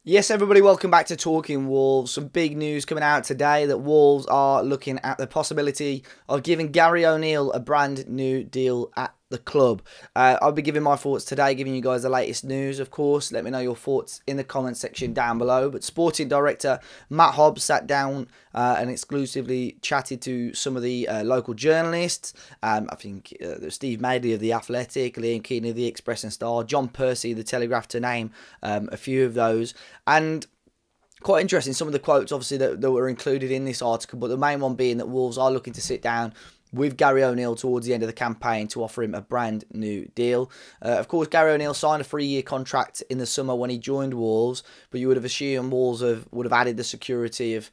Yes, everybody, welcome back to Talking Wolves. Some big news coming out today that Wolves are looking at the possibility of giving Gary O'Neill a brand new deal at the club. I'll be giving my thoughts today, giving you guys the latest news, of course. Let me know your thoughts in the comment section down below. But Sporting Director Matt Hobbs sat down and exclusively chatted to some of the local journalists. I think Steve Madeley of The Athletic, Liam Keane of The Express and Star, John Percy, The Telegraph, to name a few of those. And quite interesting, some of the quotes, obviously, that were included in this article, but the main one being that Wolves are looking to sit down with Gary O'Neill towards the end of the campaign to offer him a brand new deal. Of course, Gary O'Neill signed a 3-year contract in the summer when he joined Wolves, but you would have assumed Wolves would have added the security of,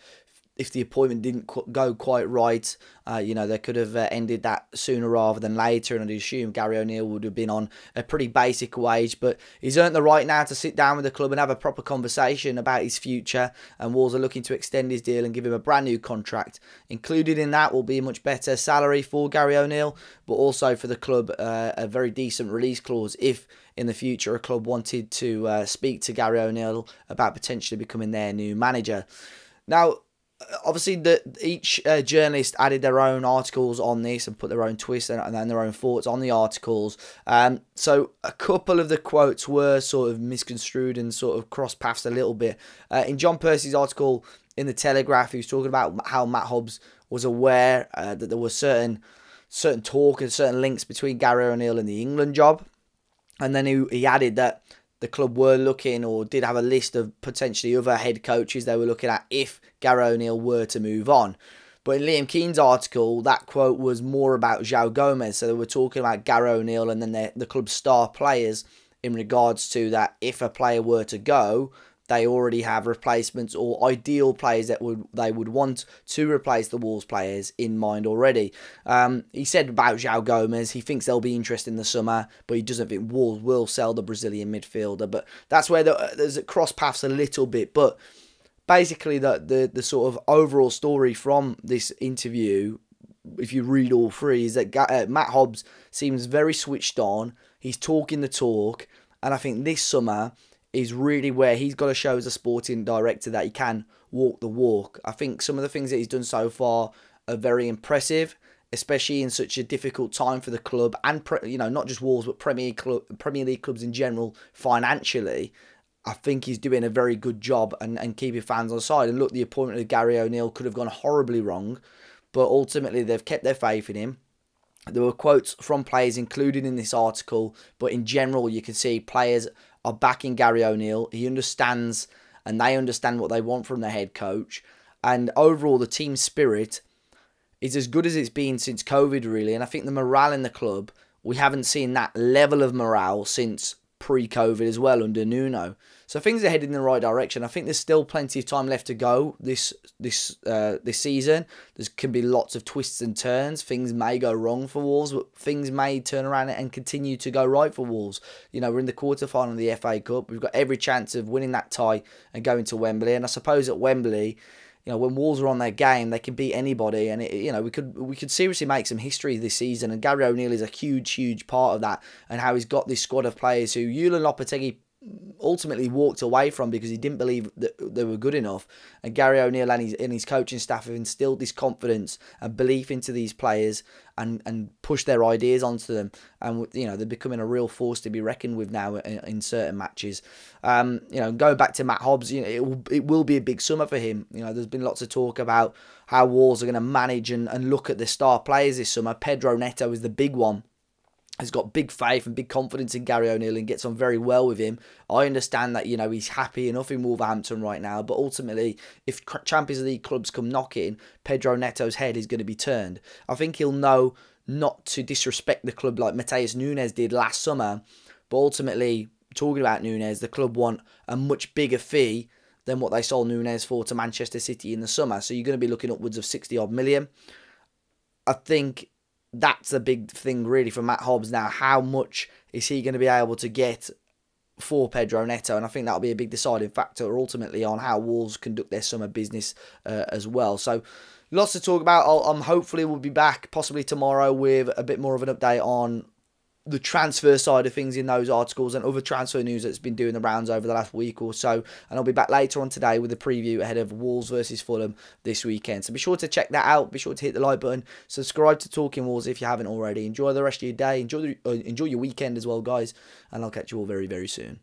if the appointment didn't go quite right, they could have ended that sooner rather than later. And I'd assume Gary O'Neill would have been on a pretty basic wage. But he's earned the right now to sit down with the club and have a proper conversation about his future. And Wolves are looking to extend his deal and give him a brand new contract. Included in that will be a much better salary for Gary O'Neill, but also for the club a very decent release clause if in the future a club wanted to speak to Gary O'Neill about potentially becoming their new manager. Now, obviously, each journalist added their own articles on this and put their own twist and their own thoughts on the articles. So a couple of the quotes were sort of misconstrued and sort of cross paths a little bit. In John Percy's article in The Telegraph, he was talking about how Matt Hobbs was aware that there was certain talk and certain links between Gary O'Neill and the England job. And then he added that the club were looking, or did have a list of potentially other head coaches they were looking at if Gary O'Neill were to move on. But in Liam Keane's article, that quote was more about João Gomez. So they were talking about Gary O'Neill and then the club's star players in regards to that if a player were to go, they already have replacements or ideal players that they would want to replace the Wolves players in mind already. He said about João Gomez, he thinks they'll be interested in the summer, but he doesn't think Wolves will sell the Brazilian midfielder. But that's where there's a cross paths a little bit. But basically, the sort of overall story from this interview, if you read all three, is that Matt Hobbs seems very switched on. He's talking the talk, and I think this summer is really where he's got to show as a sporting director that he can walk the walk. I think some of the things that he's done so far are very impressive, especially in such a difficult time for the club and not just Wolves but Premier League clubs in general financially. I think he's doing a very good job and keeping fans on side. And look, the appointment of Gary O'Neill could have gone horribly wrong, but ultimately they've kept their faith in him. There were quotes from players included in this article, but in general you can see players are backing Gary O'Neill. He understands and they understand what they want from the head coach. And overall, the team spirit is as good as it's been since COVID, really. And I think the morale in the club, we haven't seen that level of morale since pre-COVID as well under Nuno. So things are heading in the right direction. I think there's still plenty of time left to go this season. There can be lots of twists and turns. Things may go wrong for Wolves, but things may turn around and continue to go right for Wolves. We're in the quarterfinal of the FA Cup. We've got every chance of winning that tie and going to Wembley. And I suppose at Wembley, when Wolves are on their game, they can beat anybody, and we could seriously make some history this season. And Gary O'Neill is a huge part of that, and how he's got this squad of players who Julen Lopetegui ultimately walked away from because he didn't believe that they were good enough. And Gary O'Neill and his coaching staff have instilled this confidence and belief into these players and pushed their ideas onto them. And they're becoming a real force to be reckoned with now in certain matches. Going back to Matt Hobbs, it will be a big summer for him. There's been lots of talk about how Wolves are going to manage and look at the star players this summer. Pedro Neto is the big one. Has got big faith and big confidence in Gary O'Neill and gets on very well with him. I understand that, he's happy enough in Wolverhampton right now, but ultimately, if Champions League clubs come knocking, Pedro Neto's head is going to be turned. I think he'll know not to disrespect the club like Matheus Nunes did last summer, but ultimately, talking about Nunes, the club want a much bigger fee than what they sold Nunes for to Manchester City in the summer. So you're going to be looking upwards of 60-odd million. I think that's a big thing really for Matt Hobbs now. How much is he going to be able to get for Pedro Neto? And I think that'll be a big deciding factor ultimately on how Wolves conduct their summer business as well. So lots to talk about. Hopefully we'll be back possibly tomorrow with a bit more of an update on the transfer side of things in those articles and other transfer news that's been doing the rounds over the last week or so. And I'll be back later on today with a preview ahead of Wolves versus Fulham this weekend. So be sure to check that out. Be sure to hit the like button. Subscribe to Talking Wolves if you haven't already. Enjoy the rest of your day. Enjoy your weekend as well, guys. And I'll catch you all very, very soon.